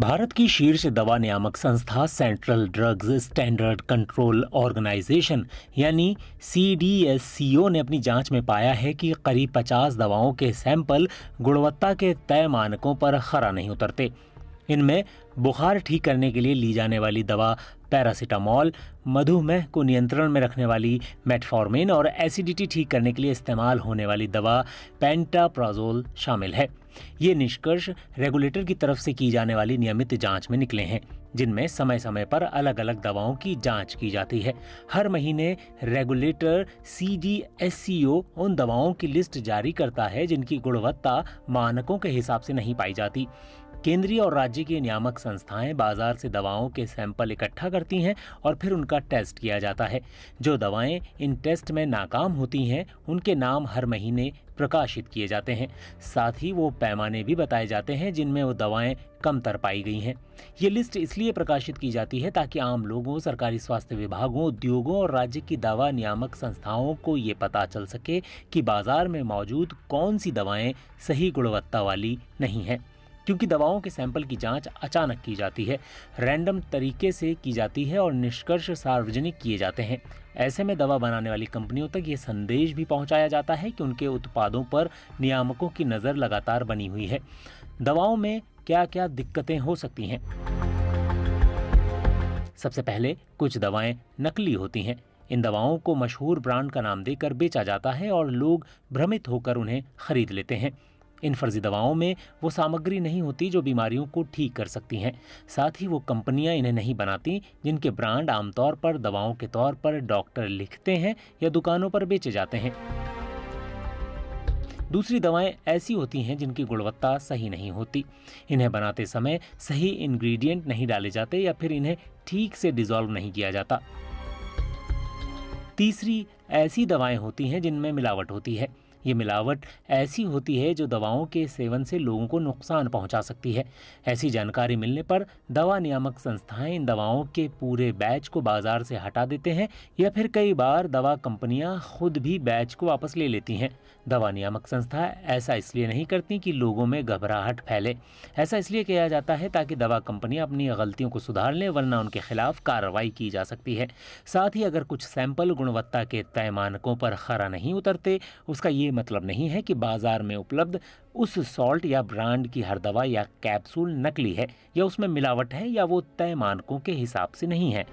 भारत की शीर्ष दवा नियामक संस्था central drugs standard control organisation यानी सीडीएससीओ ने अपनी जांच में पाया है कि करीब 50 दवाओं के सैंपल गुणवत्ता के तय मानकों पर खरा नहीं उतरते। इनमें बुखार ठीक करने के लिए ली जाने वाली दवा पैरासीटामोल, मधुमेह को नियंत्रण में रखने वाली मेटफॉर्मिन और एसिडिटी ठीक करने के लिए इस्तेमाल होने वाली दवा पेंटाप्राजोल शामिल है। ये निष्कर्ष रेगुलेटर की तरफ से की जाने वाली नियमित जांच में निकले हैं, जिनमें समय समय पर अलग अलग दवाओं की जांच की जाती है। हर महीने रेगुलेटर सीडीएससीओ उन दवाओं की लिस्ट जारी करता है जिनकी गुणवत्ता मानकों के हिसाब से नहीं पाई जाती। केंद्रीय और राज्य की नियामक संस्थाएं बाजार से दवाओं के सैंपल इकट्ठा करती हैं और फिर उनका टेस्ट किया जाता है। जो दवाएं इन टेस्ट में नाकाम होती हैं, उनके नाम हर महीने प्रकाशित किए जाते हैं। साथ ही वो पैमाने भी बताए जाते हैं जिनमें वो दवाएं कमतर पाई गई हैं। ये लिस्ट इसलिए प्रकाशित की जाती है ताकि आम लोगों, सरकारी स्वास्थ्य विभागों, उद्योगों और राज्य की दवा नियामक संस्थाओं को ये पता चल सके कि बाजार में मौजूद कौन सी दवाएं सही गुणवत्ता वाली नहीं हैं। क्योंकि दवाओं के सैंपल की जांच अचानक की जाती है, रैंडम तरीके से की जाती है और निष्कर्ष सार्वजनिक किए जाते हैं, ऐसे में दवा बनाने वाली कंपनियों तक ये संदेश भी पहुंचाया जाता है कि उनके उत्पादों पर नियामकों की नज़र लगातार बनी हुई है। दवाओं में क्या क्या दिक्कतें हो सकती हैं? सबसे पहले, कुछ दवाएं नकली होती हैं। इन दवाओं को मशहूर ब्रांड का नाम देकर बेचा जाता है और लोग भ्रमित होकर उन्हें खरीद लेते हैं। इन फर्जी दवाओं में वो सामग्री नहीं होती जो बीमारियों को ठीक कर सकती हैं। साथ ही वो कंपनियां इन्हें नहीं बनाती जिनके ब्रांड आमतौर पर दवाओं के तौर पर डॉक्टर लिखते हैं या दुकानों पर बेचे जाते हैं। दूसरी दवाएं ऐसी होती हैं जिनकी गुणवत्ता सही नहीं होती। इन्हें बनाते समय सही इंग्रेडिएंट नहीं डाले जाते या फिर इन्हें ठीक से डिसॉल्व नहीं किया जाता। तीसरी ऐसी दवाएं होती हैं जिनमें मिलावट होती है। ये मिलावट ऐसी होती है जो दवाओं के सेवन से लोगों को नुकसान पहुंचा सकती है। ऐसी जानकारी मिलने पर दवा नियामक संस्थाएं इन दवाओं के पूरे बैच को बाजार से हटा देते हैं या फिर कई बार दवा कंपनियां खुद भी बैच को वापस ले लेती हैं। दवा नियामक संस्था ऐसा इसलिए नहीं करती कि लोगों में घबराहट फैले। ऐसा इसलिए किया जाता है ताकि दवा कंपनियां अपनी गलतियों को सुधार लें, वरना उनके खिलाफ कार्रवाई की जा सकती है। साथ ही अगर कुछ सैंपल गुणवत्ता के तय मानकों पर खरा नहीं उतरते, उसका ये मतलब नहीं है कि बाजार में उपलब्ध उस सॉल्ट या ब्रांड की हर दवा या कैप्सूल नकली है या उसमें मिलावट है या वो तय मानकों के हिसाब से नहीं है।